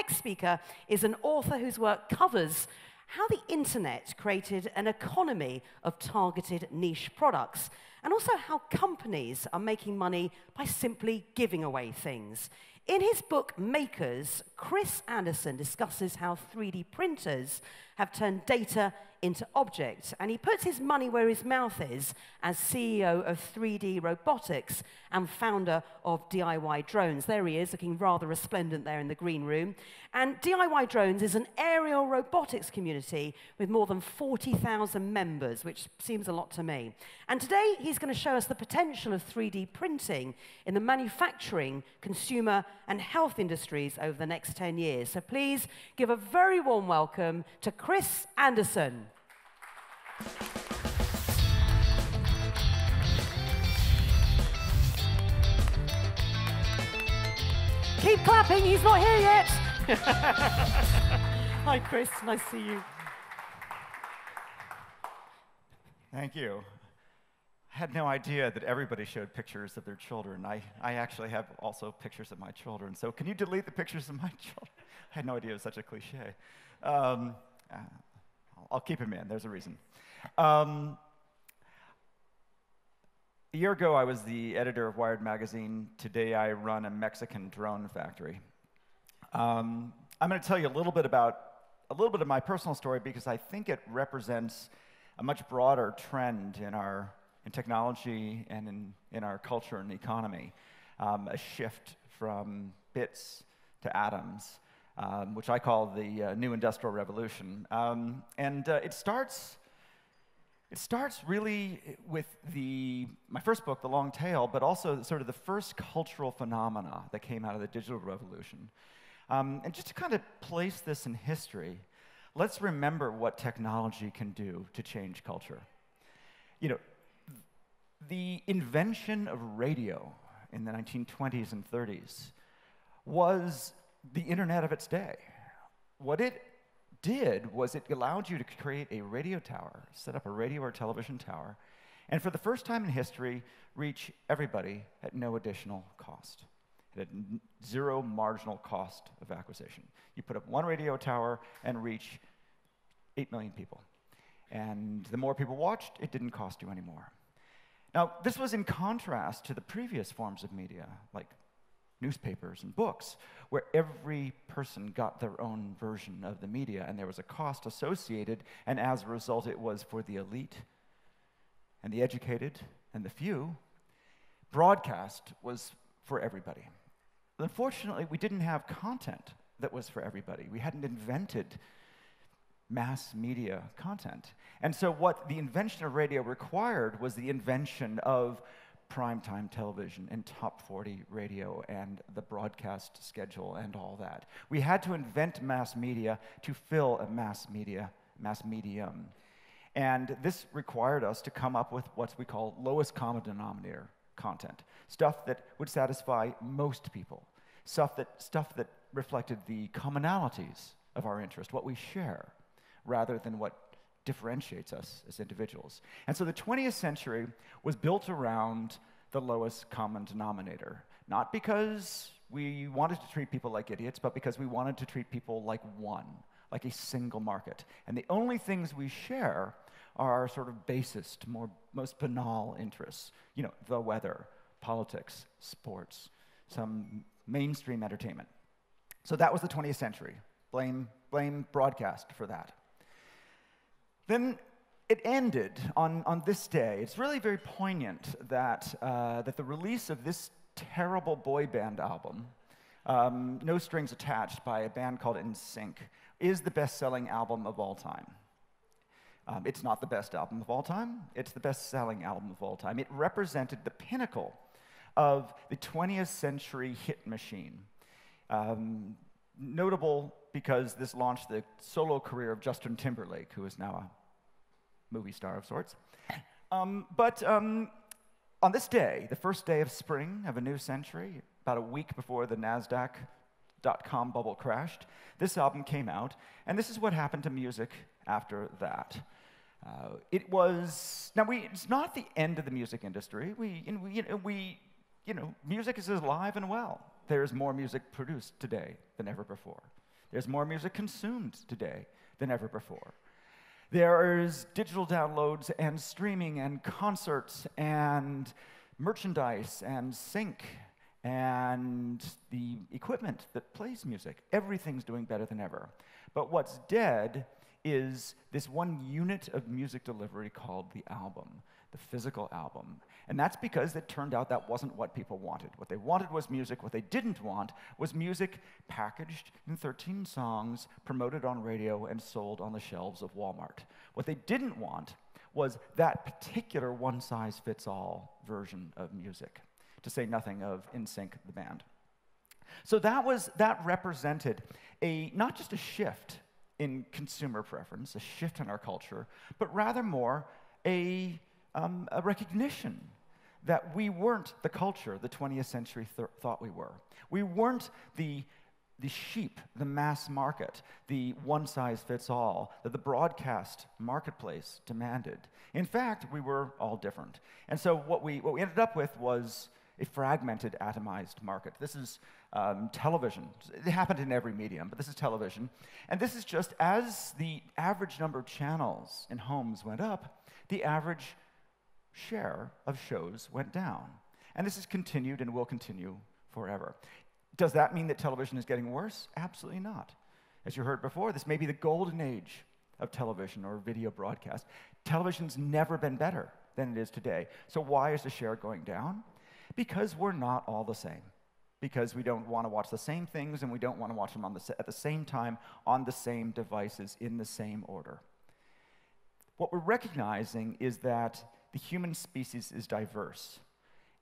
next speaker is an author whose work covers how the internet created an economy of targeted niche products, and also how companies are making money by simply giving away things. In his book, Makers, Chris Anderson discusses how 3D printers have turned data into objects, and he puts his money where his mouth is as CEO of 3D Robotics and founder of DIY Drones. There he is, looking rather resplendent there in the green room. And DIY Drones is an aerial robotics community with more than 40,000 members, which seems a lot to me. And today, he's going to show us the potential of 3D printing in the manufacturing, consumer, and health industries over the next 10 years. So please give a very warm welcome to Chris Anderson. Keep clapping, he's not here yet. Hi, Chris, nice to see you. Thank you. I had no idea that everybody showed pictures of their children. I actually have also pictures of my children. So can you delete the pictures of my children? I had no idea it was such a cliche. I'll keep them in. There's a reason. A year ago, I was the editor of Wired magazine. Today, I run a Mexican drone factory. I'm going to tell you a little bit of my personal story because I think it represents a much broader trend in technology and in our culture and economy, a shift from bits to atoms, which I call the new industrial revolution. It starts really with my first book, The Long Tail, but also sort of the first cultural phenomena that came out of the digital revolution. And just to kind of place this in history, let's remember what technology can do to change culture. You know, the invention of radio in the 1920s and 30s was the internet of its day. What it did was it allowed you to create a radio tower, set up a radio or television tower, and for the first time in history, reach everybody at no additional cost. It had zero marginal cost of acquisition. You put up one radio tower and reach 8 million people. And the more people watched, it didn't cost you any more. Now, this was in contrast to the previous forms of media, like newspapers and books, where every person got their own version of the media, and there was a cost associated, and as a result, it was for the elite and the educated and the few. Broadcast was for everybody. Unfortunately, we didn't have content that was for everybody. We hadn't invented mass media content. And so what the invention of radio required was the invention of primetime television and top 40 radio and the broadcast schedule and all that. We had to invent mass media to fill a mass medium. And this required us to come up with what we call lowest common denominator content, stuff that would satisfy most people, stuff that reflected the commonalities of our interest, what we share, rather than what differentiates us as individuals. And so the 20th century was built around the lowest common denominator, not because we wanted to treat people like idiots, but because we wanted to treat people like one, like a single market. And the only things we share are sort of basest, most banal interests. You know, the weather, politics, sports, some mainstream entertainment. So that was the 20th century. Blame broadcast for that. Then it ended on this day. It's really very poignant that the release of this terrible boy band album, No Strings Attached, by a band called NSYNC, is the best-selling album of all time. It's not the best album of all time. It's the best-selling album of all time. It represented the pinnacle of the 20th century hit machine. Notable because this launched the solo career of Justin Timberlake, who is now a movie star of sorts. But on this day, the first day of spring of a new century, about a week before the NASDAQ.com bubble crashed, this album came out, and this is what happened to music after that. It's not the end of the music industry. Music is alive and well. There's more music produced today than ever before. There's more music consumed today than ever before. There's digital downloads and streaming and concerts and merchandise and sync and the equipment that plays music. Everything's doing better than ever. But what's dead is this one unit of music delivery called the album, the physical album. And that's because it turned out that wasn't what people wanted. What they wanted was music. What they didn't want was music packaged in 13 songs, promoted on radio, and sold on the shelves of Walmart. What they didn't want was that particular one-size-fits-all version of music, to say nothing of NSYNC, the band. So that represented not just a shift in consumer preference, a shift in our culture, but rather more a recognition that we weren't the culture the 20th century thought we were. We weren't the sheep, the mass market, the one-size-fits-all that the broadcast marketplace demanded. In fact, we were all different. And so what we ended up with was a fragmented, atomized market. This is television. It happened in every medium, but this is television. And this is just as the average number of channels in homes went up, the average share of shows went down. And this has continued and will continue forever. Does that mean that television is getting worse? Absolutely not. As you heard before, this may be the golden age of television or video broadcast. Television's never been better than it is today. So why is the share going down? Because we're not all the same. Because we don't want to watch the same things and we don't want to watch them at the same time on the same devices in the same order. What we're recognizing is that the human species is diverse.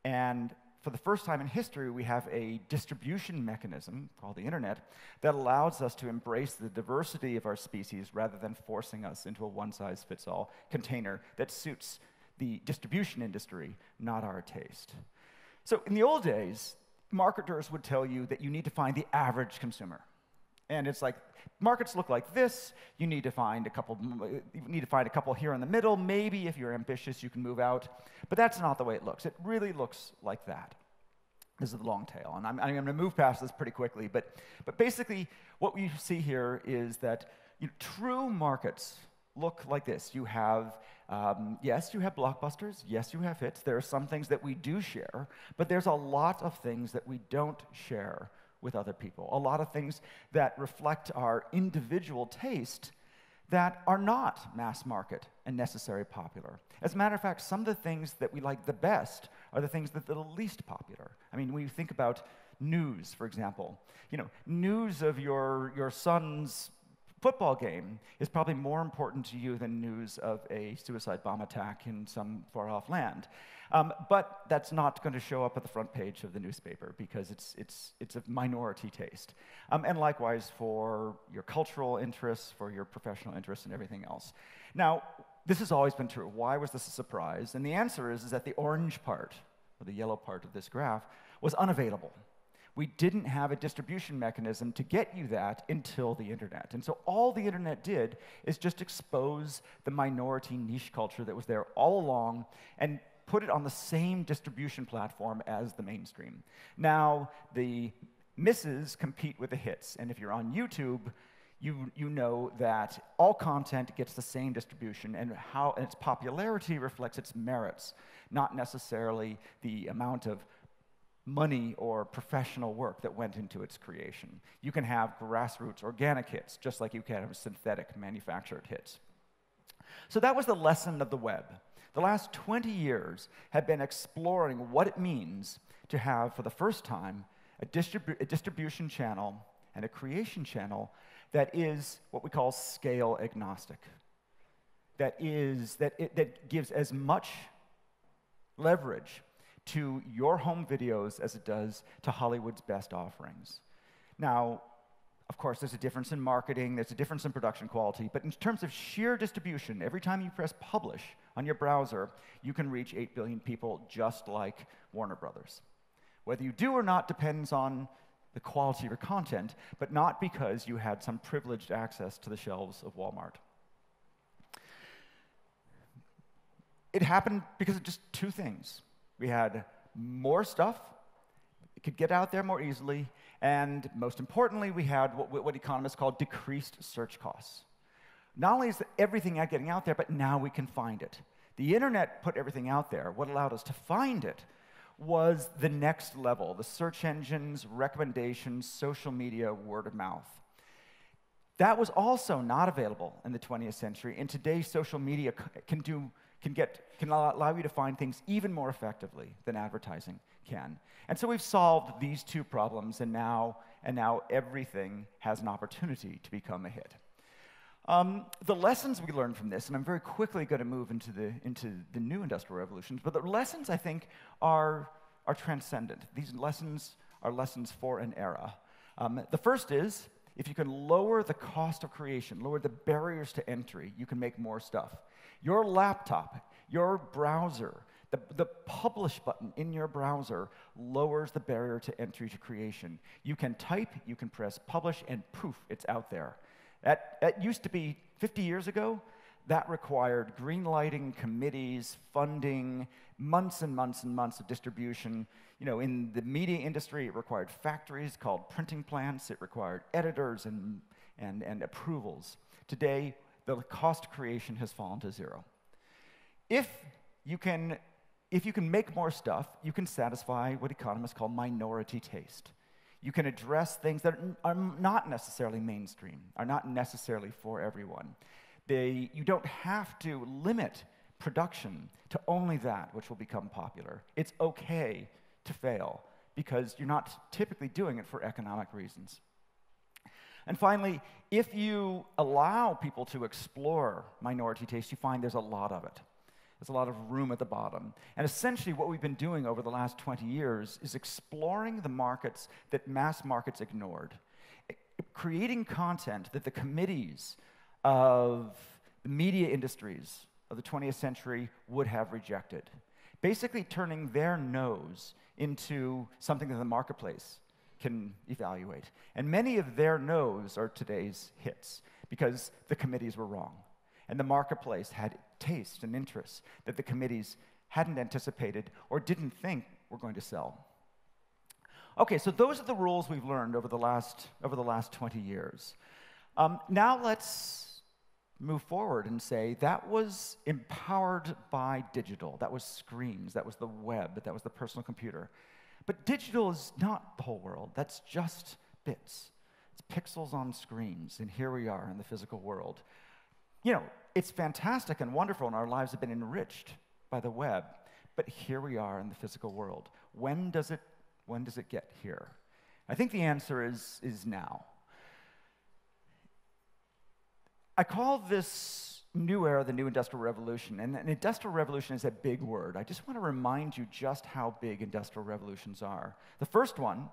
And for the first time in history, we have a distribution mechanism called the internet that allows us to embrace the diversity of our species rather than forcing us into a one-size-fits-all container that suits the distribution industry, not our taste. So in the old days, marketers would tell you that you need to find the average consumer. And it's like, markets look like this. You need to find a couple here in the middle. Maybe if you're ambitious, you can move out. But that's not the way it looks. It really looks like that. This is the long tail. And I'm going to move past this pretty quickly. But basically, what we see here is that true markets look like this. You have, yes, you have blockbusters. Yes, you have hits. There are some things that we do share. But there's a lot of things that we don't share with other people. A lot of things that reflect our individual taste that are not mass market and necessarily popular. As a matter of fact, some of the things that we like the best are the things that are the least popular. I mean, when you think about news, for example, news of your son's football game is probably more important to you than news of a suicide bomb attack in some far-off land. But that's not going to show up at the front page of the newspaper because it's a minority taste. And likewise for your cultural interests, for your professional interests, and everything else. Now, this has always been true. Why was this a surprise? And the answer is that the orange part, or the yellow part of this graph, was unavailable. We didn't have a distribution mechanism to get you that until the internet. And so all the internet did is just expose the minority niche culture that was there all along and put it on the same distribution platform as the mainstream. Now, the misses compete with the hits. And if you're on YouTube, you know that all content gets the same distribution, and its popularity reflects its merits, not necessarily the amount of money or professional work that went into its creation. You can have grassroots organic hits, just like you can have synthetic manufactured hits. So that was the lesson of the web. The last 20 years have been exploring what it means to have, for the first time, a distribution channel and a creation channel that is what we call scale agnostic. That gives as much leverage to your home videos as it does to Hollywood's best offerings. Now, of course, there's a difference in marketing, there's a difference in production quality, but in terms of sheer distribution, every time you press publish on your browser, you can reach 8 billion people just like Warner Brothers. Whether you do or not depends on the quality of your content, but not because you had some privileged access to the shelves of Walmart. It happened because of just two things. We had more stuff, It could get out there more easily, and most importantly, we had what economists call decreased search costs. Not only is everything getting out there, but now we can find it. The internet put everything out there. What allowed us to find it was the next level, the search engines, recommendations, social media, word of mouth. That was also not available in the 20th century, and today social media can allow you to find things even more effectively than advertising can. And so we've solved these two problems, and now everything has an opportunity to become a hit. The lessons we learned from this, and I'm very quickly going to move into the new industrial revolutions, but the lessons, I think, are transcendent. These lessons are lessons for an era. The first is, if you can lower the cost of creation, lower the barriers to entry, you can make more stuff. Your laptop, your browser, the publish button in your browser lowers the barrier to entry to creation. You can type, you can press publish, and poof, it's out there. That used to be, 50 years ago, that required green lighting, committees, funding, months and months and months of distribution. You know, in the media industry, it required factories called printing plants. It required editors and approvals. Today, the cost of creation has fallen to zero. If you can make more stuff, you can satisfy what economists call minority taste. You can address things that are not necessarily mainstream, are not necessarily for everyone. You don't have to limit production to only that which will become popular. It's okay to fail because you're not typically doing it for economic reasons. And finally, if you allow people to explore minority taste, you find there's a lot of it. There's a lot of room at the bottom. And essentially what we've been doing over the last 20 years is exploring the markets that mass markets ignored, creating content that the committees of the media industries of the 20th century would have rejected, basically turning their nose into something that the marketplace can evaluate. And many of their no's are today's hits because the committees were wrong. And the marketplace had tastes and interests that the committees hadn't anticipated or didn't think were going to sell. Okay, so those are the rules we've learned over the last 20 years. Now let's move forward and say that was empowered by digital. That was screens, that was the web, that was the personal computer. But digital is not the whole world. That's just bits. It's pixels on screens, and here we are in the physical world. You know, it's fantastic and wonderful, and our lives have been enriched by the web, but here we are in the physical world. When does it get here? I think the answer is now. I call this new era the new industrial revolution, and an industrial revolution is a big word. I just want to remind you just how big industrial revolutions are. The first one,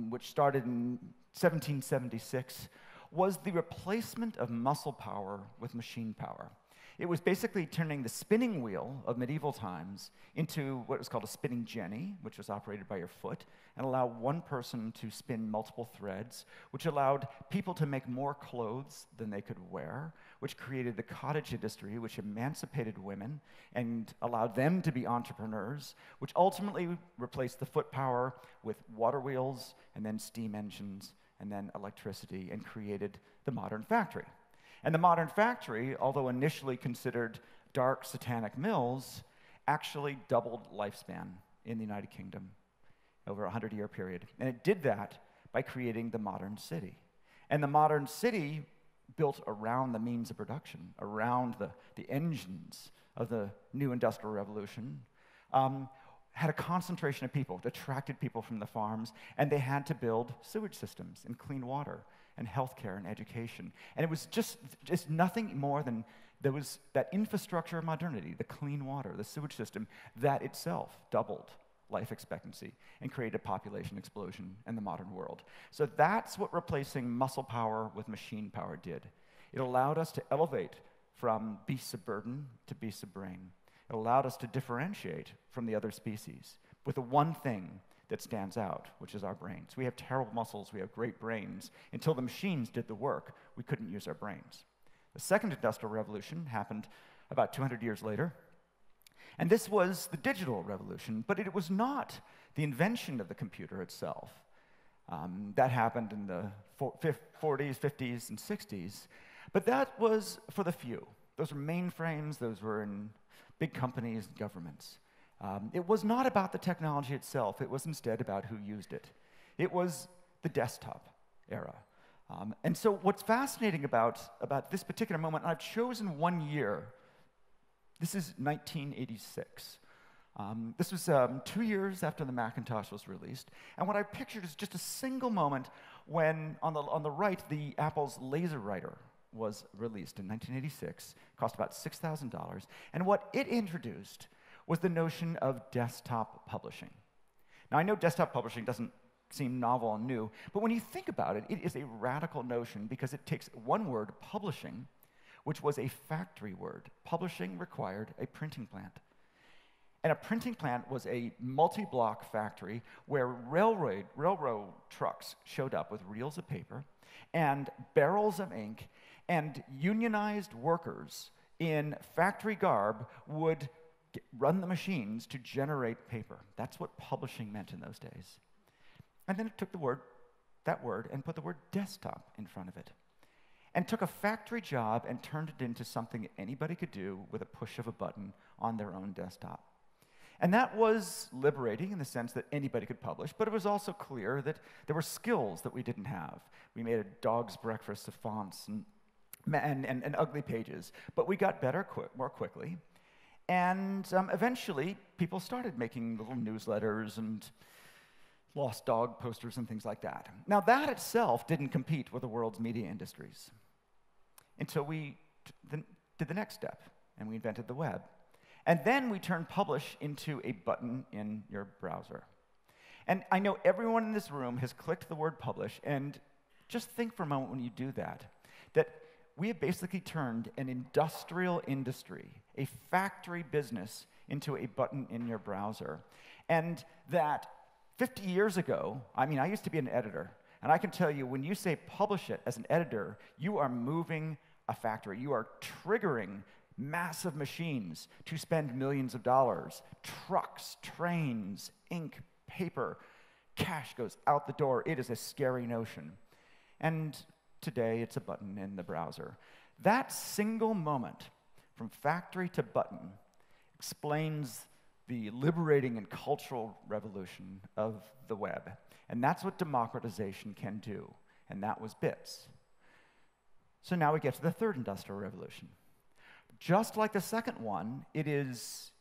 which started in 1776, was the replacement of muscle power with machine power. It was basically turning the spinning wheel of medieval times into what was called a spinning jenny, which was operated by your foot, and allowed one person to spin multiple threads, which allowed people to make more clothes than they could wear, which created the cottage industry, which emancipated women and allowed them to be entrepreneurs, which ultimately replaced the foot power with water wheels and then steam engines and then electricity, and created the modern factory. And the modern factory, although initially considered dark satanic mills, actually doubled lifespan in the United Kingdom over a 100-year period. And it did that by creating the modern city. And the modern city, built around the means of production, around the engines of the new industrial revolution, had a concentration of people. It attracted people from the farms, and they had to build sewage systems and clean water and healthcare and education. And it was just nothing more than there was that infrastructure of modernity, the clean water, the sewage system, that itself doubled life expectancy and created a population explosion in the modern world. So that's what replacing muscle power with machine power did. It allowed us to elevate from beasts of burden to beasts of brain. It allowed us to differentiate from the other species with the one thing that stands out, which is our brains. We have terrible muscles, we have great brains. Until the machines did the work, we couldn't use our brains. The second industrial revolution happened about 200 years later, and this was the digital revolution, but it was not the invention of the computer itself. That happened in the 40s, 50s, and 60s. But that was for the few. Those were mainframes. Those were in big companies and governments. It was not about the technology itself. It was instead about who used it. It was the desktop era. And so what's fascinating about this particular moment, and I've chosen one year. This is 1986. This was 2 years after the Macintosh was released. And what I pictured is just a single moment when, on the right, the Apple's Laser Writer was released in 1986. It cost about $6,000. And what it introduced was the notion of desktop publishing. Now, I know desktop publishing doesn't seem novel and new, but when you think about it, it is a radical notion because it takes one word, publishing, which was a factory word. Publishing required a printing plant. And a printing plant was a multi-block factory where railroad trucks showed up with reels of paper and barrels of ink, and unionized workers in factory garb would run the machines to generate paper. That's what publishing meant in those days. And then it took that word, and put the word desktop in front of it, and took a factory job and turned it into something anybody could do with a push of a button on their own desktop. And that was liberating in the sense that anybody could publish, but it was also clear that there were skills that we didn't have. We made a dog's breakfast of fonts and ugly pages, but we got better more quickly. And eventually, people started making little newsletters and lost dog posters and things like that. Now, that itself didn't compete with the world's media industries until we did the next step, and we invented the web. And then we turned publish into a button in your browser. And I know everyone in this room has clicked the word publish, and just think for a moment when you do that we have basically turned an industrial industry, a factory business, into a button in your browser. And that 50 years ago, I used to be an editor, and I can tell you, when you say publish it as an editor, you are moving a factory. You are triggering massive machines to spend millions of dollars. Trucks, trains, ink, paper, cash goes out the door. It is a scary notion. And today, it's a button in the browser. That single moment, from factory to button, explains the liberating and cultural revolution of the web. And that's what democratization can do. And that was bits. So now we get to the third industrial revolution. Just like the second one, it's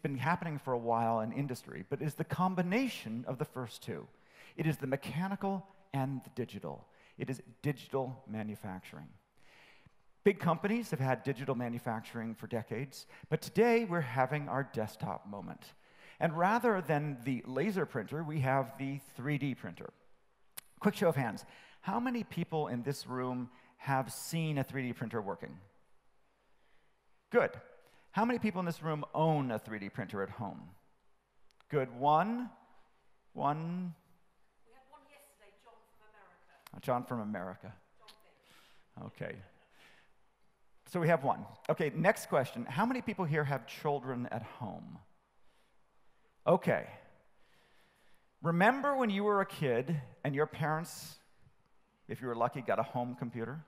been happening for a while in industry, but it's the combination of the first two. It is the mechanical and the digital. It is digital manufacturing. Big companies have had digital manufacturing for decades, but today we're having our desktop moment. And rather than the laser printer, we have the 3D printer. Quick show of hands. How many people in this room have seen a 3D printer working? Good. How many people in this room own a 3D printer at home? Good. One. We had one yesterday, John from America. Okay. So we have one. Okay, next question. How many people here have children at home? Okay. Remember when you were a kid and your parents, if you were lucky, got a home computer?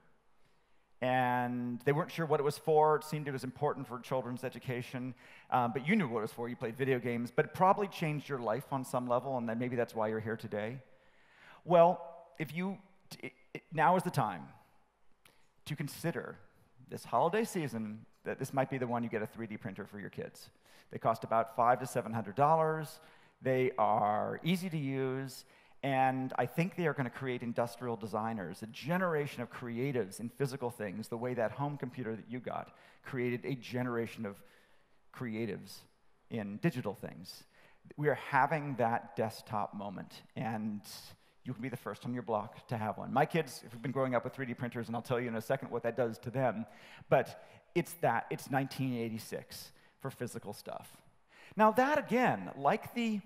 And they weren't sure what it was for. It seemed it was important for children's education. But you knew what it was for. You played video games. But it probably changed your life on some level, and then maybe that's why you're here today. Well, now is the time to consider this holiday season that this might be the one you get a 3D printer for your kids. They cost about $500 to $700. They are easy to use. And I think they are going to create industrial designers, a generation of creatives in physical things, the way that home computer that you got created a generation of creatives in digital things. We are having that desktop moment, and you can be the first on your block to have one. My kids have been growing up with 3D printers, and I'll tell you in a second what that does to them. But it's 1986 for physical stuff. Now that, again, like the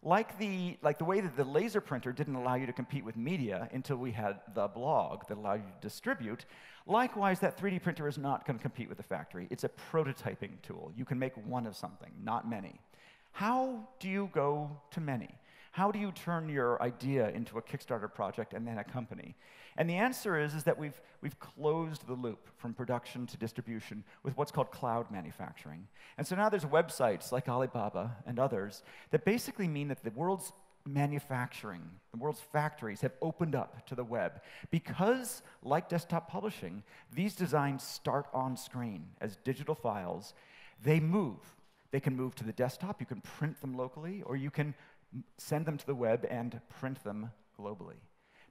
way that the laser printer didn't allow you to compete with media until we had the blog that allowed you to distribute, likewise, that 3D printer is not going to compete with the factory. It's a prototyping tool. You can make one of something, not many. How do you go to many? How do you turn your idea into a Kickstarter project and then a company? And the answer is that we've closed the loop from production to distribution with what's called cloud manufacturing. And so now there's websites like Alibaba and others that basically mean that the world's manufacturing, the world's factories have opened up to the web because, like desktop publishing, these designs start on screen as digital files. They move. They can move to the desktop, you can print them locally, or you can send them to the web and print them globally.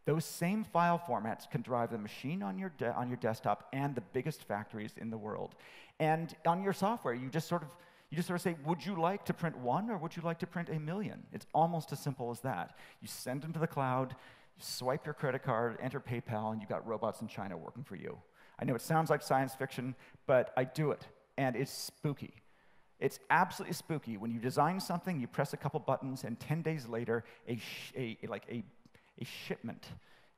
Those same file formats can drive the machine on your desktop and the biggest factories in the world. And on your software, you just sort of say, would you like to print 1 or would you like to print 1,000,000? It's almost as simple as that. You send them to the cloud, you swipe your credit card, enter PayPal, and you've got robots in China working for you. I know it sounds like science fiction, but I do it, and it's spooky. It's absolutely spooky. When you design something, you press a couple buttons, and 10 days later, a shipment,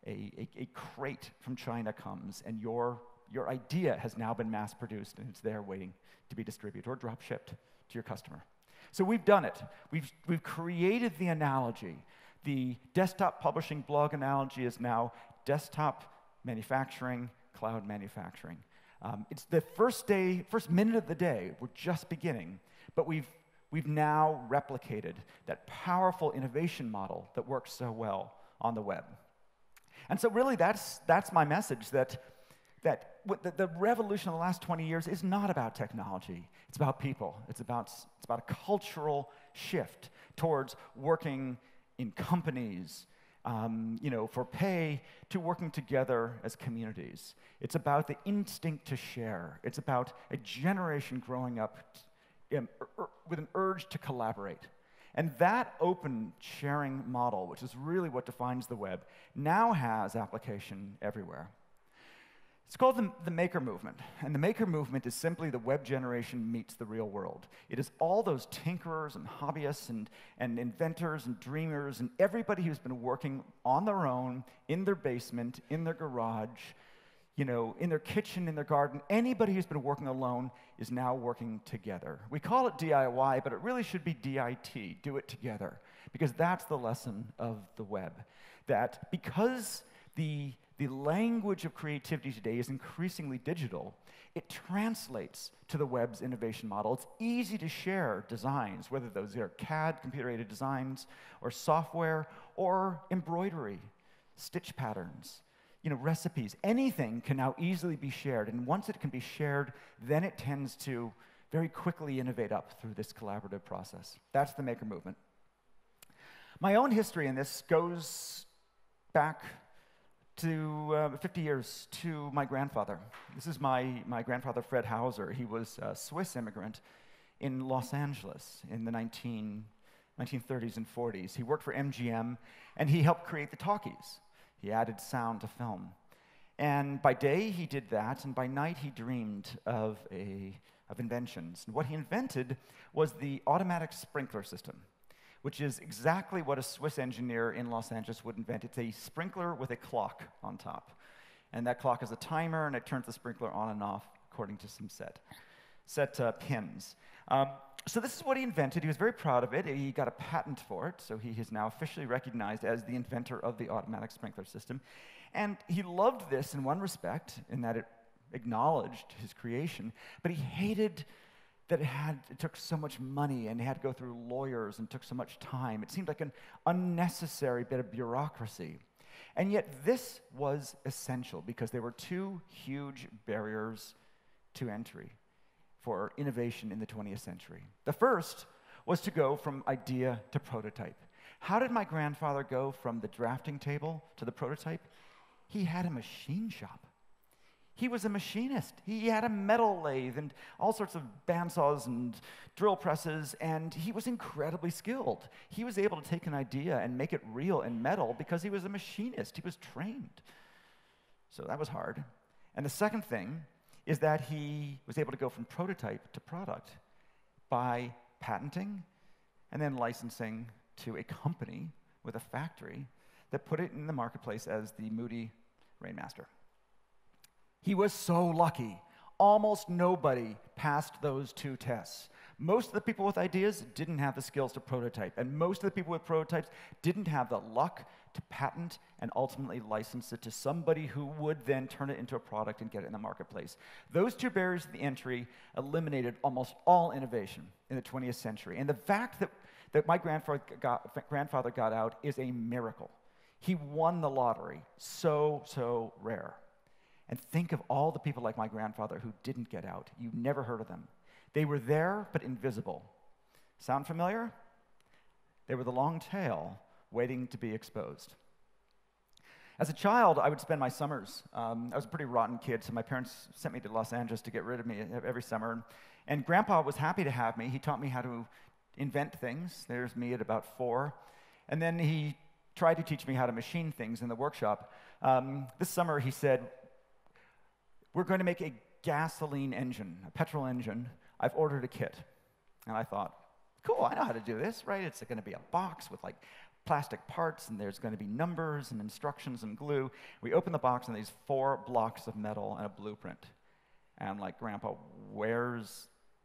a crate from China comes, and your idea has now been mass-produced, and it's there waiting to be distributed or drop-shipped to your customer. So we've done it. We've created the analogy. The desktop publishing blog analogy is now desktop manufacturing, cloud manufacturing. It's the first minute of the day. We're just beginning, but we've now replicated that powerful innovation model that works so well on the web. And so really that's my message, that the revolution of the last 20 years is not about technology. It's about people. It's about a cultural shift towards working in companies, for pay, to working together as communities. It's about the instinct to share. It's about a generation growing up with an urge to collaborate. And that open sharing model, which is really what defines the web, now has application everywhere. It's called the maker movement, and the maker movement is simply the web generation meets the real world. It is all those tinkerers and hobbyists and inventors and dreamers and everybody who's been working on their own, in their basement, in their garage, in their kitchen, in their garden. Anybody who's been working alone is now working together. We call it DIY, but it really should be DIT, do it together, because that's the lesson of the web. That because the language of creativity today is increasingly digital, it translates to the web's innovation model. It's easy to share designs, whether those are CAD, computer-aided designs, or software, or embroidery, stitch patterns, recipes. Anything can now easily be shared, and once it can be shared, then it tends to very quickly innovate up through this collaborative process. That's the maker movement. My own history in this goes back to 50 years to my grandfather. This is my grandfather, Fred Hauser. He was a Swiss immigrant in Los Angeles in the 1930s and 40s. He worked for MGM, and he helped create the talkies. He added sound to film. And by day, he did that, and by night, he dreamed of inventions. And what he invented was the automatic sprinkler system, which is exactly what a Swiss engineer in Los Angeles would invent. It's a sprinkler with a clock on top. And that clock is a timer, and it turns the sprinkler on and off according to some set pins. So this is what he invented. He was very proud of it. He got a patent for it, so he is now officially recognized as the inventor of the automatic sprinkler system. And he loved this in one respect, in that it acknowledged his creation, but he hated that it took so much money and it had to go through lawyers and took so much time. It seemed like an unnecessary bit of bureaucracy. And yet this was essential because there were two huge barriers to entry for innovation in the 20th century. The first was to go from idea to prototype. How did my grandfather go from the drafting table to the prototype? He had a machine shop. He was a machinist. He had a metal lathe and all sorts of bandsaws and drill presses, and he was incredibly skilled. He was able to take an idea and make it real in metal because he was a machinist. He was trained. So that was hard. And the second thing is that he was able to go from prototype to product by patenting and then licensing to a company with a factory that put it in the marketplace as the Moody Rainmaster. He was so lucky. Almost nobody passed those two tests. Most of the people with ideas didn't have the skills to prototype, and most of the people with prototypes didn't have the luck to patent and ultimately license it to somebody who would then turn it into a product and get it in the marketplace. Those two barriers to the entry eliminated almost all innovation in the 20th century. And the fact that my grandfather got out is a miracle. He won the lottery. So rare. And think of all the people like my grandfather who didn't get out. You never heard of them. They were there, but invisible. Sound familiar? They were the long tail waiting to be exposed. As a child, I would spend my summers. I was a pretty rotten kid, so my parents sent me to Los Angeles to get rid of me every summer. And Grandpa was happy to have me. He taught me how to invent things. There's me at about 4. And then he tried to teach me how to machine things in the workshop. This summer, he said, "We're going to make a gasoline engine, a petrol engine. I've ordered a kit." And I thought, cool, I know how to do this, right? It's going to be a box with like plastic parts, and there's going to be numbers and instructions and glue. We open the box, and these 4 blocks of metal and a blueprint. And I'm like, "Grandpa, where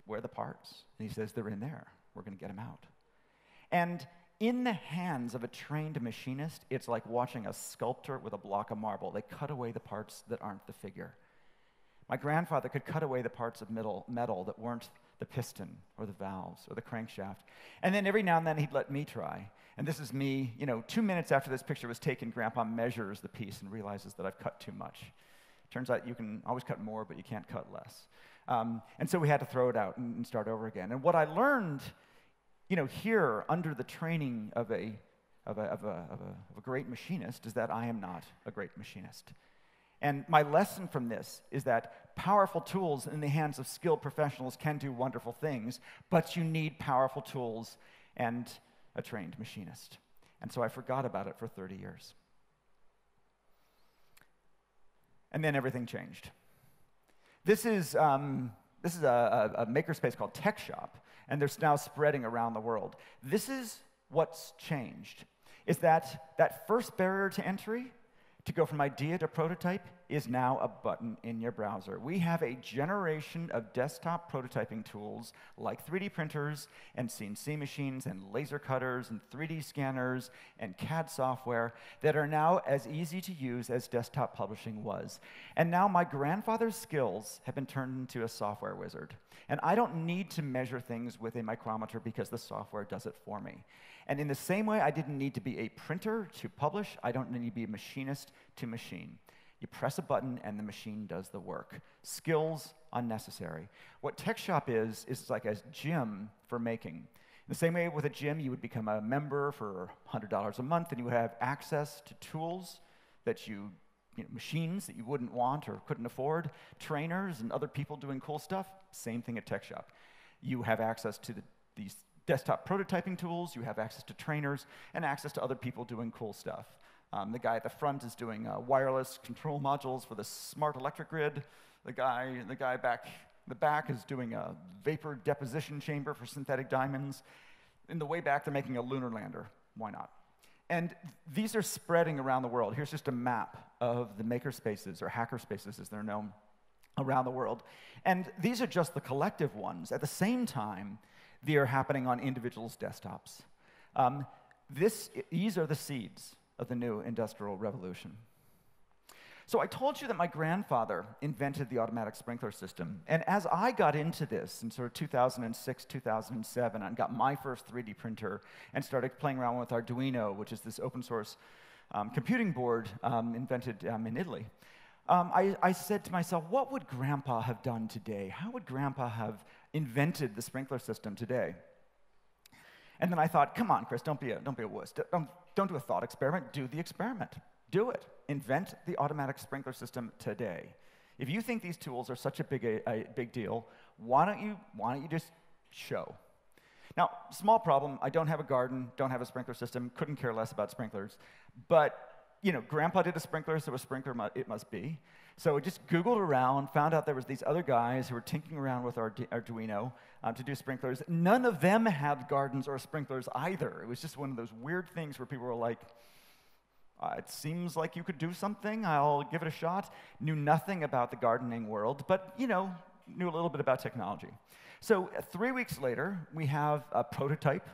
are the parts?" And he says, "They're in there. We're going to get them out." And in the hands of a trained machinist, it's like watching a sculptor with a block of marble. They cut away the parts that aren't the figure. My grandfather could cut away the parts of metal that weren't the piston or the valves or the crankshaft. And then every now and then he'd let me try. And this is me, 2 minutes after this picture was taken, Grandpa measures the piece and realizes that I've cut too much. Turns out you can always cut more, but you can't cut less. And so we had to throw it out and start over again. And what I learned, here under the training of a great machinist is that I am not a great machinist. And my lesson from this is that powerful tools in the hands of skilled professionals can do wonderful things, but you need powerful tools and a trained machinist. And so I forgot about it for 30 years. And then everything changed. This is a makerspace called Tech Shop, and they're now spreading around the world. This is what's changed, is that first barrier to entry, to go from idea to prototype, is now a button in your browser. We have a generation of desktop prototyping tools like 3D printers and CNC machines and laser cutters and 3D scanners and CAD software that are now as easy to use as desktop publishing was. And now my grandfather's skills have been turned into a software wizard. And I don't need to measure things with a micrometer because the software does it for me. And in the same way I didn't need to be a printer to publish, I don't need to be a machinist to machine. You press a button and the machine does the work. Skills unnecessary. What Tech Shop is like a gym for making. In the same way with a gym, you would become a member for $100 a month and you would have access to tools that machines that you wouldn't want or couldn't afford, trainers and other people doing cool stuff. Same thing at Tech Shop. You have access to these desktop prototyping tools, you have access to trainers, and access to other people doing cool stuff. The guy at the front is doing wireless control modules for the smart electric grid. The guy back in the back is doing a vapor deposition chamber for synthetic diamonds. In the way back, they're making a lunar lander. Why not? And these are spreading around the world. Here's just a map of the maker spaces, or hacker spaces as they're known, around the world. And these are just the collective ones. At the same time, they are happening on individuals' desktops. These are the seeds of the new industrial revolution. So I told you that my grandfather invented the automatic sprinkler system. And as I got into this in sort of 2006, 2007, and got my first 3D printer and started playing around with Arduino, which is this open source computing board invented in Italy, I said to myself, what would Grandpa have done today? How would Grandpa have invented the sprinkler system today? And then I thought, come on, Chris, don't be a wuss. Don't do a thought experiment. Do the experiment. Do it. Invent the automatic sprinkler system today. If you think these tools are such a big deal, why don't you just show? Now, small problem. I don't have a garden. Don't have a sprinkler system. Couldn't care less about sprinklers. But Grandpa did a sprinkler, so a sprinkler it must be. So I just Googled around, found out there was these other guys who were tinkering around with Arduino to do sprinklers. None of them had gardens or sprinklers either. It was just one of those weird things where people were like, it seems like you could do something. I'll give it a shot. Knew nothing about the gardening world, but, knew a little bit about technology. So 3 weeks later, we have a prototype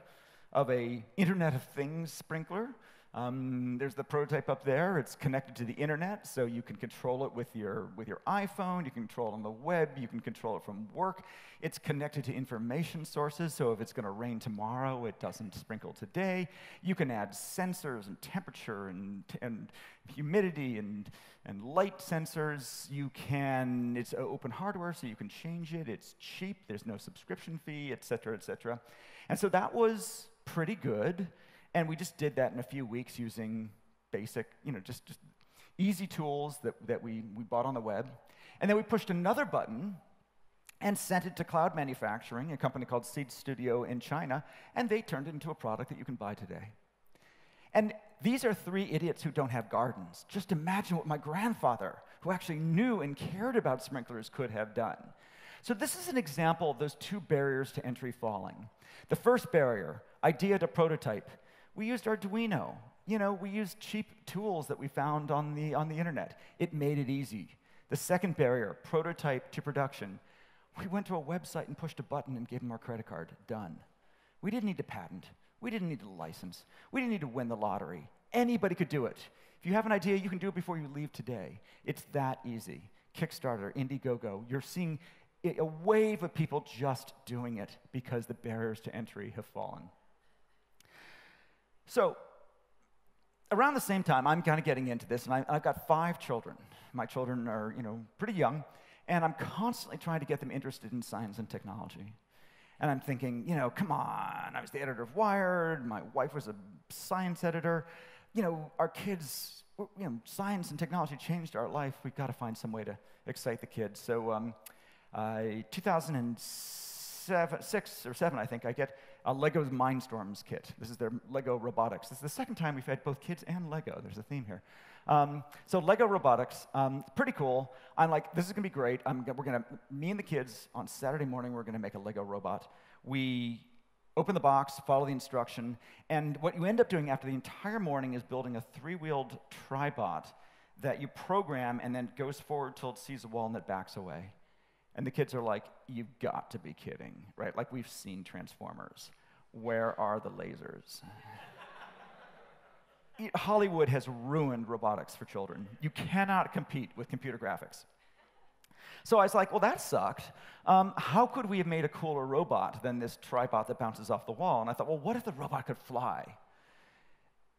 of a Internet of Things sprinkler. There's the prototype up there. It's connected to the internet, so you can control it with your iPhone. You can control it on the web. You can control it from work. It's connected to information sources, so if it's going to rain tomorrow, it doesn't sprinkle today. You can add sensors and temperature and humidity and light sensors. It's open hardware, so you can change it. It's cheap. There's no subscription fee, et cetera, et cetera. And so that was pretty good. And we just did that in a few weeks using basic, just easy tools that we bought on the web. And then we pushed another button and sent it to cloud manufacturing, a company called Seed Studio in China, and they turned it into a product that you can buy today. And these are 3 idiots who don't have gardens. Just imagine what my grandfather, who actually knew and cared about sprinklers, could have done. So this is an example of those 2 barriers to entry falling. The first barrier, idea to prototype. We used Arduino. We used cheap tools that we found on the internet. It made it easy. The second barrier, prototype to production. We went to a website and pushed a button and gave them our credit card. Done. We didn't need to patent. We didn't need to license. We didn't need to win the lottery. Anybody could do it. If you have an idea, you can do it before you leave today. It's that easy. Kickstarter, Indiegogo, you're seeing a wave of people just doing it because the barriers to entry have fallen. So around the same time, I'm kind of getting into this, and I've got 5 children. My children are, pretty young, and I'm constantly trying to get them interested in science and technology. And I'm thinking, come on, I was the editor of Wired, my wife was a science editor. Our kids, science and technology changed our life. We've got to find some way to excite the kids. So 2006 or 7, I think, I get a Lego's Mindstorms kit. This is their Lego robotics. This is the second time we've had both kids and Lego. There's a theme here. So Lego robotics, pretty cool. I'm like, this is going to be great. Me and the kids, on Saturday morning, we're going to make a Lego robot. We open the box, follow the instruction, and what you end up doing after the entire morning is building a 3-wheeled tribot that you program and then goes forward till it sees a wall and it backs away. And the kids are like, you've got to be kidding, right? Like, we've seen Transformers. Where are the lasers? Hollywood has ruined robotics for children. You cannot compete with computer graphics. So I was like, well, that sucked. How could we have made a cooler robot than this tribot that bounces off the wall? And I thought, well, what if the robot could fly?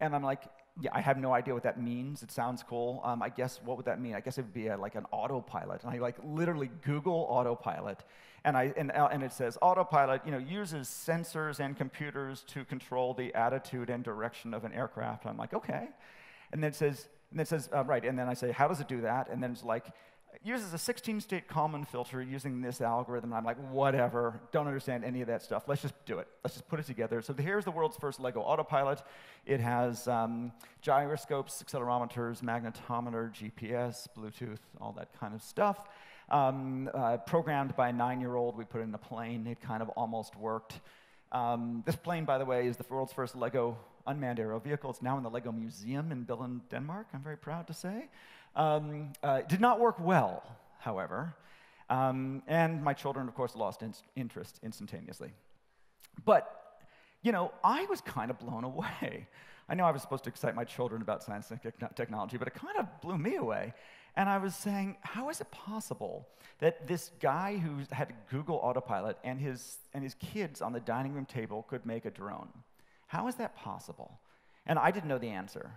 And I'm like, yeah, I have no idea what that means. It sounds cool. I guess, what would that mean? I guess it would be like an autopilot. And I literally Google autopilot, and it says autopilot, uses sensors and computers to control the attitude and direction of an aircraft. I'm like, okay. And then it says, right. And then I say, how does it do that? And then it's like, uses a 16-state Kalman filter using this algorithm. And I'm like, whatever, don't understand any of that stuff. Let's just do it. Let's just put it together. So here's the world's first Lego autopilot. It has gyroscopes, accelerometers, magnetometer, GPS, Bluetooth, all that kind of stuff. Programmed by a 9-year-old. We put it in a plane. It kind of almost worked. This plane, by the way, is the world's first Lego unmanned aerial vehicle. It's now in the Lego Museum in Billund, Denmark, I'm very proud to say. It did not work well, however, and my children, of course, lost interest instantaneously. But, I was kind of blown away. I know I was supposed to excite my children about science and technology, but it kind of blew me away. And I was saying, how is it possible that this guy who had to Google autopilot and his kids on the dining room table could make a drone? How is that possible? And I didn't know the answer.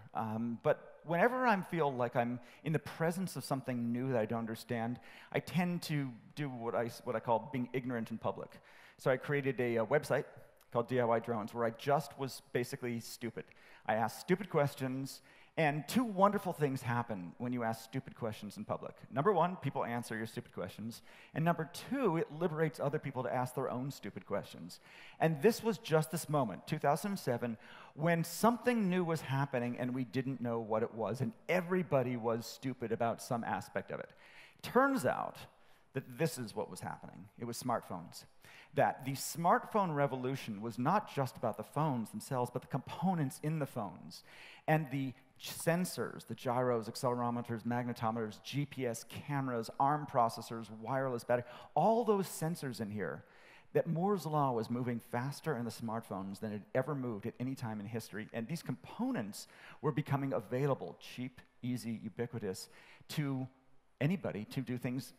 But whenever I feel like I'm in the presence of something new that I don't understand, I tend to do what I call being ignorant in public. So I created a website called DIY Drones, where I just was basically stupid. I asked stupid questions, and 2 wonderful things happen when you ask stupid questions in public. Number 1, people answer your stupid questions. And number 2, it liberates other people to ask their own stupid questions. And this was just this moment, 2007, when something new was happening and we didn't know what it was, and everybody was stupid about some aspect of it. Turns out that this is what was happening. It was smartphones. That the smartphone revolution was not just about the phones themselves, but the components in the phones. And the sensors, the gyros, accelerometers, magnetometers, GPS cameras, ARM processors, wireless battery, all those sensors in here that Moore's Law was moving faster in the smartphones than it ever moved at any time in history, and these components were becoming available, cheap, easy, ubiquitous, to anybody to do things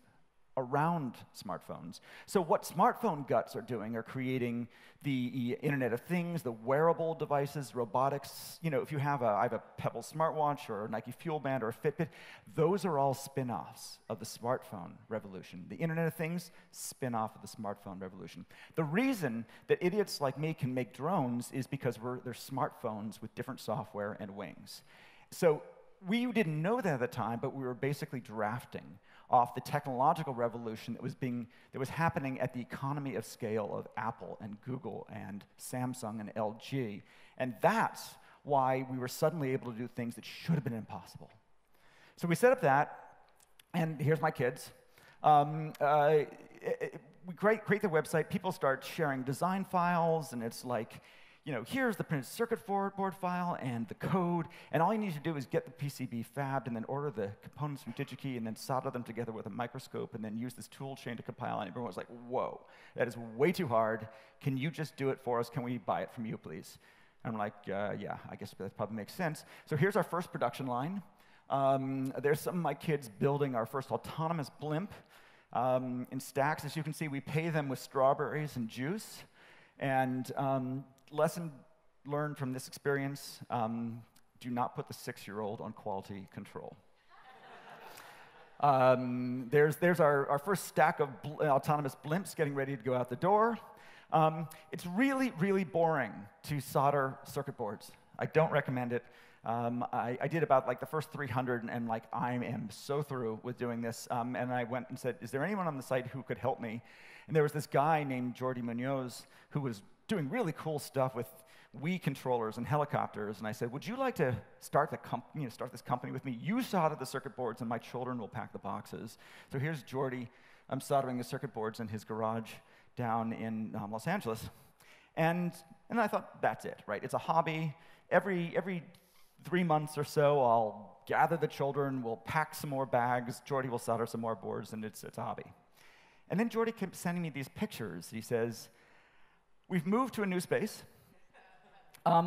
around smartphones. So what smartphone guts are doing are creating the Internet of Things, the wearable devices, robotics. You know, if you have I have a Pebble smartwatch or a Nike Fuel Band or a Fitbit, those are all spin-offs of the smartphone revolution. The Internet of Things, spin-off of the smartphone revolution. The reason that idiots like me can make drones is because they're smartphones with different software and wings. So we didn't know that at the time, but we were basically drafting off the technological revolution that was happening at the economy of scale of Apple and Google and Samsung and LG. And that's why we were suddenly able to do things that should have been impossible. So we set up that, and here's my kids. We create the website, people start sharing design files, and it's like, you know, here's the printed circuit board file and the code, and all you need to do is get the PCB fabbed and then order the components from DigiKey and then solder them together with a microscope and then use this tool chain to compile, and everyone was like, whoa, that is way too hard. Can you just do it for us? Can we buy it from you, please? And I'm like, yeah, I guess that probably makes sense. So here's our first production line. There's some of my kids building our first autonomous blimp in stacks. As you can see, we pay them with strawberries and juice. And lesson learned from this experience, do not put the 6-year-old on quality control. There's our first stack of autonomous blimps getting ready to go out the door. It's really, really boring to solder circuit boards. I don't recommend it. I did about like the first 300, and like I am so through with doing this. And I went and said, is there anyone on the site who could help me? And there was this guy named Jordi Munoz who was doing really cool stuff with Wii controllers and helicopters. And I said, would you like to start this company with me? You solder the circuit boards, and my children will pack the boxes. So here's Jordi. I'm soldering the circuit boards in his garage down in Los Angeles. And I thought, that's it, right? It's a hobby. Every 3 months or so, I'll gather the children, we'll pack some more bags, Jordi will solder some more boards, and it's a hobby. And then Jordi kept sending me these pictures. He says, we've moved to a new space.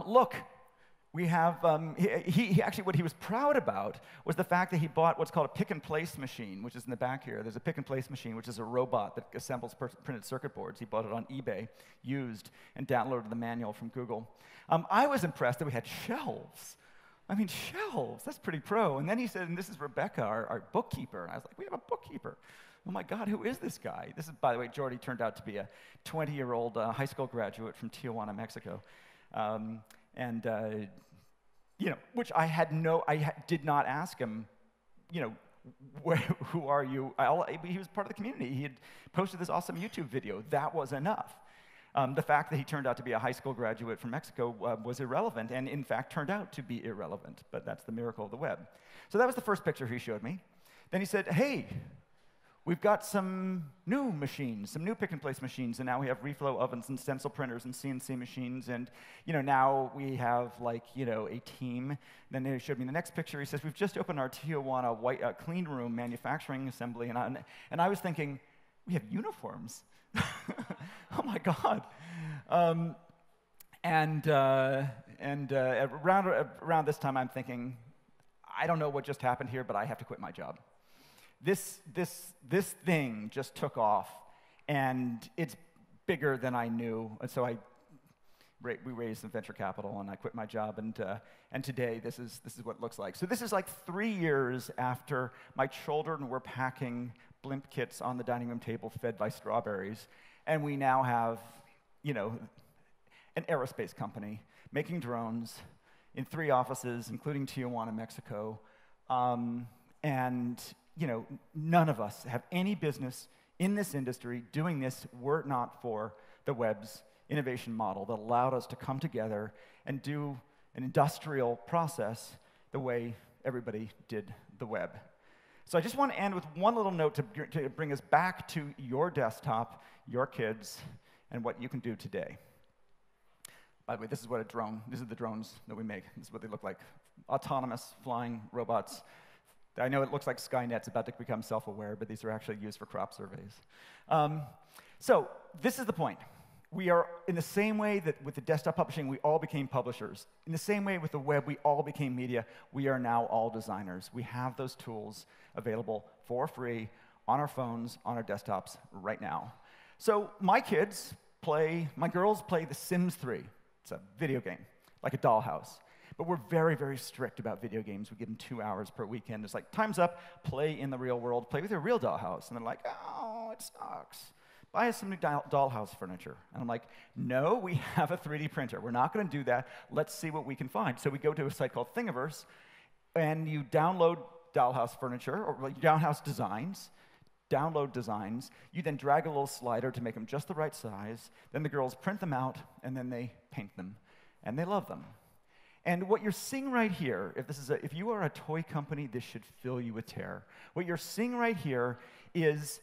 Look, we have, he actually, what he was proud about was the fact that he bought what's called a pick-and-place machine, which is in the back here. There's a pick-and-place machine, which is a robot that assembles printed circuit boards. He bought it on eBay, used, and downloaded the manual from Google. I was impressed that we had shelves. I mean, shelves, that's pretty pro. And then he said, and this is Rebecca, our bookkeeper. And I was like, we have a bookkeeper. Oh my God, who is this guy? This is, by the way, Jordi turned out to be a 20-year-old high school graduate from Tijuana, Mexico. Which I did not ask him, who are you? He was part of the community. He had posted this awesome YouTube video. That was enough. The fact that he turned out to be a high school graduate from Mexico was irrelevant, and in fact turned out to be irrelevant, but that's the miracle of the web. So that was the first picture he showed me. Then he said, hey, we've got some new machines, some new pick-and-place machines, and now we have reflow ovens and stencil printers and CNC machines, and now we have a team. Then he showed me the next picture. He says, we've just opened our Tijuana clean room manufacturing assembly, and I was thinking, we have uniforms. Oh my God. Around this time, I'm thinking, I don't know what just happened here, but I have to quit my job. This thing just took off, and it's bigger than I knew. And so we raised some venture capital, and I quit my job. And today, this is what it looks like. So this is like 3 years after my children were packing blimp kits on the dining room table, fed by strawberries, and we now have, an aerospace company making drones in 3 offices, including Tijuana, Mexico, and none of us have any business in this industry doing this were it not for the web's innovation model that allowed us to come together and do an industrial process the way everybody did the web. So I just want to end with one little note to bring us back to your desktop, your kids, and what you can do today. By the way, this is the drones that we make. This is what they look like. Autonomous flying robots. I know it looks like Skynet's about to become self-aware, but these are actually used for crop surveys. So this is the point. We are, in the same way that with the desktop publishing, we all became publishers. In the same way with the web, we all became media. We are now all designers. We have those tools available for free on our phones, on our desktops right now. So my girls play The Sims 3. It's a video game, like a dollhouse. But we're very, very strict about video games. We give them 2 hours per weekend. It's like, time's up, play in the real world, play with your real dollhouse. And they're like, oh, it sucks. Buy us some new dollhouse furniture. And I'm like, no, we have a 3D printer. We're not going to do that. Let's see what we can find. So we go to a site called Thingiverse, and you download dollhouse furniture, or like dollhouse designs, download designs. You then drag a little slider to make them just the right size. Then the girls print them out, and then they paint them. And they love them. And what you're seeing right here, if you are a toy company, this should fill you with terror. What you're seeing right here is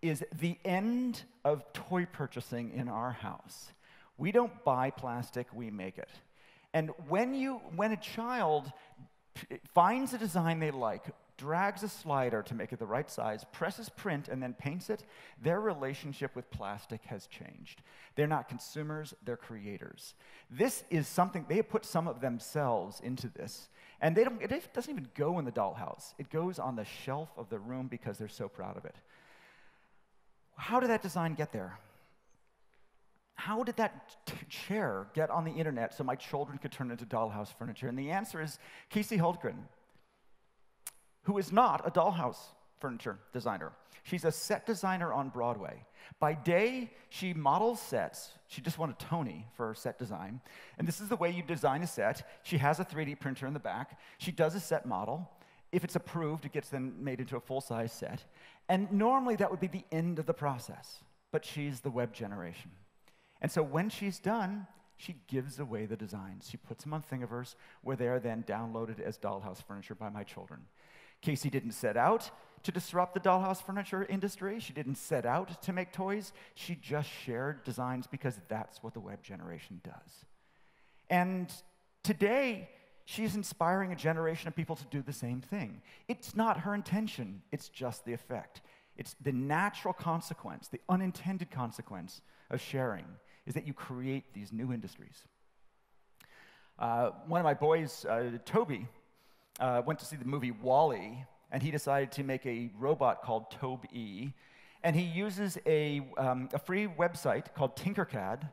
the end of toy purchasing in our house. We don't buy plastic, we make it. And when a child finds a design they like, drags a slider to make it the right size, presses print, and then paints it, their relationship with plastic has changed. They're not consumers, they're creators. This is something, they have put some of themselves into this. And it doesn't even go in the dollhouse. It goes on the shelf of the room because they're so proud of it. How did that design get there? How did that chair get on the internet so my children could turn it into dollhouse furniture? And the answer is Casey Hultgren, who is not a dollhouse furniture designer. She's a set designer on Broadway. By day, she models sets. She just won a Tony for her set design. And this is the way you design a set. She has a 3D printer in the back. She does a set model. If it's approved, it gets then made into a full-size set. And normally, that would be the end of the process. But she's the web generation. And so when she's done, she gives away the designs. She puts them on Thingiverse, where they are then downloaded as dollhouse furniture by my children. Casey didn't set out to disrupt the dollhouse furniture industry. She didn't set out to make toys. She just shared designs because that's what the web generation does. And today, she's inspiring a generation of people to do the same thing. It's not her intention, it's just the effect. It's the natural consequence, the unintended consequence of sharing, is that you create these new industries. One of my boys, Toby, went to see the movie WALL-E, and he decided to make a robot called Tobe, and he uses a free website called Tinkercad.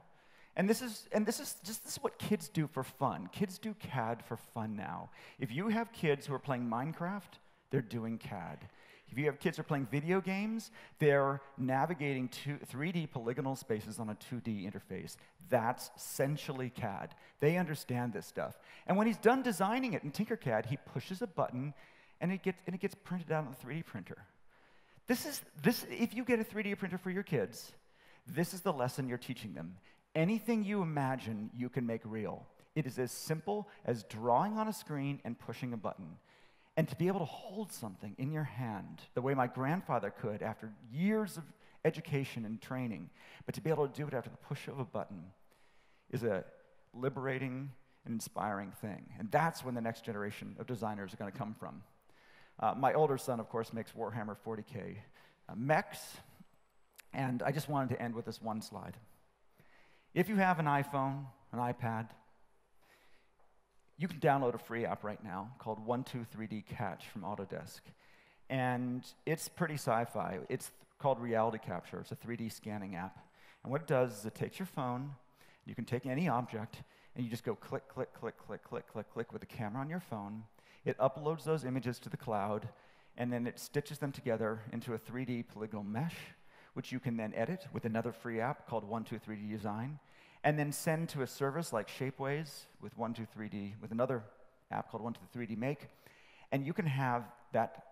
And this is what kids do for fun. Kids do CAD for fun now. If you have kids who are playing Minecraft, they're doing CAD. If you have kids who are playing video games, they're navigating 3D polygonal spaces on a 2D interface. That's essentially CAD. They understand this stuff. And when he's done designing it in Tinkercad, he pushes a button, and it gets printed out on the 3D printer. If you get a 3D printer for your kids, this is the lesson you're teaching them. Anything you imagine, you can make real. It is as simple as drawing on a screen and pushing a button. And to be able to hold something in your hand, the way my grandfather could after years of education and training, but to be able to do it after the push of a button is a liberating and inspiring thing. And that's when the next generation of designers are going to come from. My older son, of course, makes Warhammer 40K mechs, and I just wanted to end with this one slide. If you have an iPhone, an iPad, you can download a free app right now called 123D Catch from Autodesk. And it's pretty sci-fi. It's called Reality Capture. It's a 3D scanning app. And what it does is it takes your phone, you can take any object, and you just go click, click, click, click, click, click, click with the camera on your phone. It uploads those images to the cloud, and then it stitches them together into a 3D polygonal mesh, which you can then edit with another free app called 123D Design, and then send to a service like Shapeways with 123D, with another app called 123D Make, and you can have that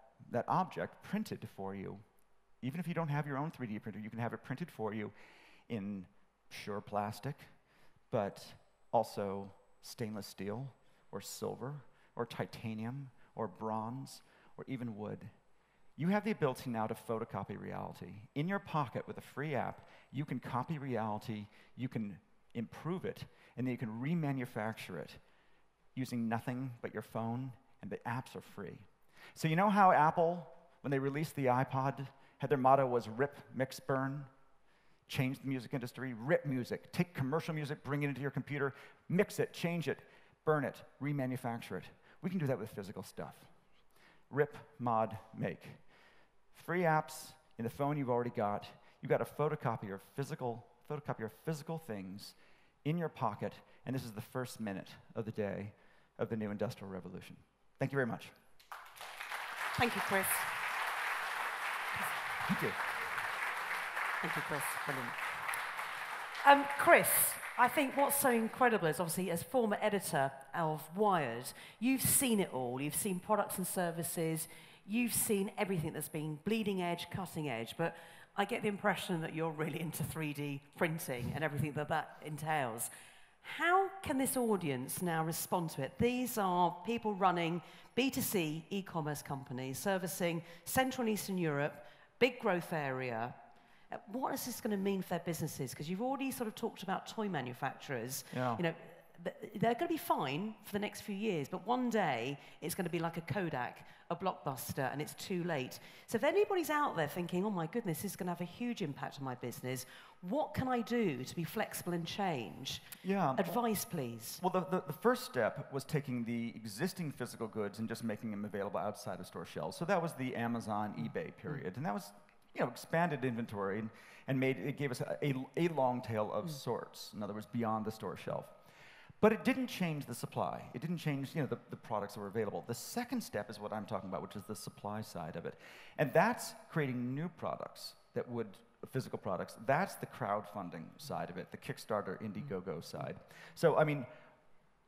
object printed for you. Even if you don't have your own 3D printer, you can have it printed for you in sure plastic, but also stainless steel, or silver, or titanium, or bronze, or even wood. You have the ability now to photocopy reality. In your pocket with a free app, you can copy reality, you can improve it, and then you can remanufacture it using nothing but your phone, and the apps are free. So you know how Apple, when they released the iPod, had their motto was rip, mix, burn? change the music industry, rip music, take commercial music, bring it into your computer, mix it, change it, burn it, remanufacture it. We can do that with physical stuff. Rip, mod, make. Free apps in the phone you've already got. You've got a photocopier of physical things in your pocket, and this is the first minute of the day of the new industrial revolution. Thank you very much. Thank you, Chris. Thank you. Thank you, Chris. Brilliant. Chris, I think what's so incredible is, obviously, as former editor of Wired, you've seen it all. You've seen products and services. You've seen everything that's been bleeding edge, cutting edge. But I get the impression that you're really into 3D printing and everything that that entails. How can this audience now respond to it? These are people running B2C e-commerce companies, servicing Central and Eastern Europe, big growth area. What is this going to mean for their businesses? Because you've already sort of talked about toy manufacturers. Yeah. You know, they're going to be fine for the next few years, but one day it's going to be like a Kodak, a Blockbuster, and it's too late. So if anybody's out there thinking, oh my goodness, this is going to have a huge impact on my business, what can I do to be flexible and change? Yeah. Advice, please. Well, the first step was taking the existing physical goods and just making them available outside of store shelves. So that was the Amazon, eBay period, and that was, you know, expanded inventory and it gave us a long tail of sorts. In other words, beyond the store shelf. But it didn't change the supply. It didn't change, you know, the products that were available. The second step is what I'm talking about, which is the supply side of it. And that's creating new products that would, physical products. That's the crowdfunding side of it, the Kickstarter, Indiegogo side. So, I mean,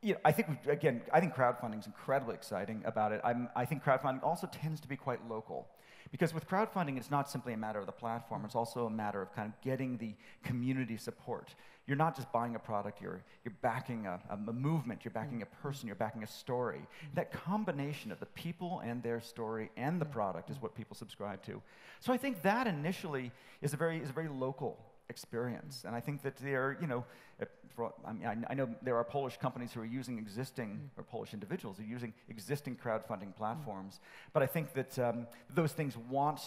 you know, I think crowdfunding is incredibly exciting about it. I think crowdfunding also tends to be quite local. Because with crowdfunding, it's not simply a matter of the platform, it's also a matter of kind of getting the community support. You're not just buying a product, you're backing a movement, you're backing a person, you're backing a story. That combination of the people and their story and the product is what people subscribe to. So I think that initially is a very local experience. And I think that they're, you know, I know there are Polish companies who are using existing, or Polish individuals who are using existing crowdfunding platforms. But I think that those things want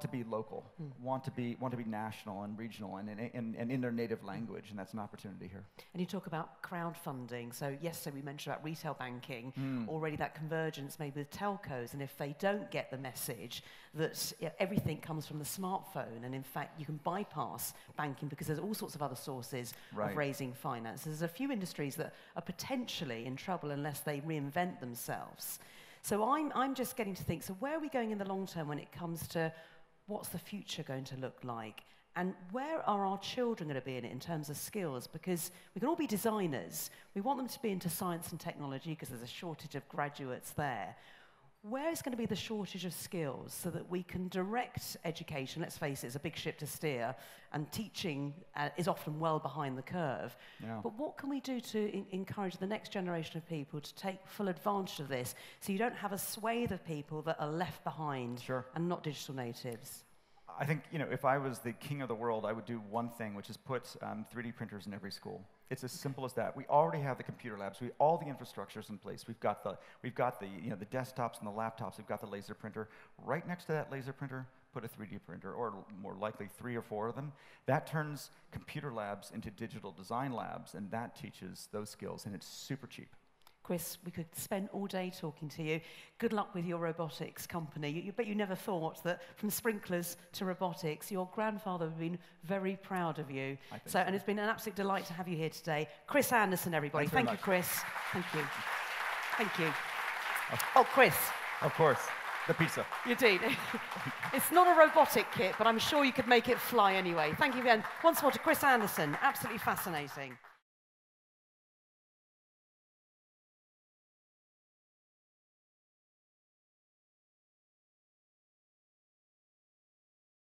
to be local, want to be national and regional and in their native language, and that's an opportunity here. And you talk about crowdfunding. So yesterday we mentioned about retail banking, already that convergence maybe with telcos, and if they don't get the message that everything comes from the smartphone, and in fact you can bypass banking because there's all sorts of other sources of raising finance. There's a few industries that are potentially in trouble unless they reinvent themselves. So I'm just getting to think, so where are we going in the long term when it comes to what's the future going to look like? And where are our children going to be in it in terms of skills? Because we can all be designers. We want them to be into science and technology because there's a shortage of graduates there. Where is going to be the shortage of skills so that we can direct education? Let's face it, it's a big ship to steer, and teaching is often well behind the curve. Yeah. But what can we do to encourage the next generation of people to take full advantage of this so you don't have a swathe of people that are left behind and not digital natives? I think, you know, if I was the king of the world, I would do one thing, which is put 3D printers in every school. It's as simple as that. We already have the computer labs. All the infrastructure's in place. We've got the you know, the desktops and the laptops. We've got the laser printer. Right next to that laser printer, put a 3D printer, or more likely 3 or 4 of them. That turns computer labs into digital design labs, and that teaches those skills, and it's super cheap. Chris, we could spend all day talking to you. Good luck with your robotics company. But you never thought that from sprinklers to robotics, your grandfather would have been very proud of you. And it's been an absolute delight to have you here today. Chris Anderson, everybody. Thank you, Chris. Thank you. Thank you. Oh, Chris. Of course. The pizza. You did. It's not a robotic kit, but I'm sure you could make it fly anyway. Thank you again once more to Chris Anderson. Absolutely fascinating.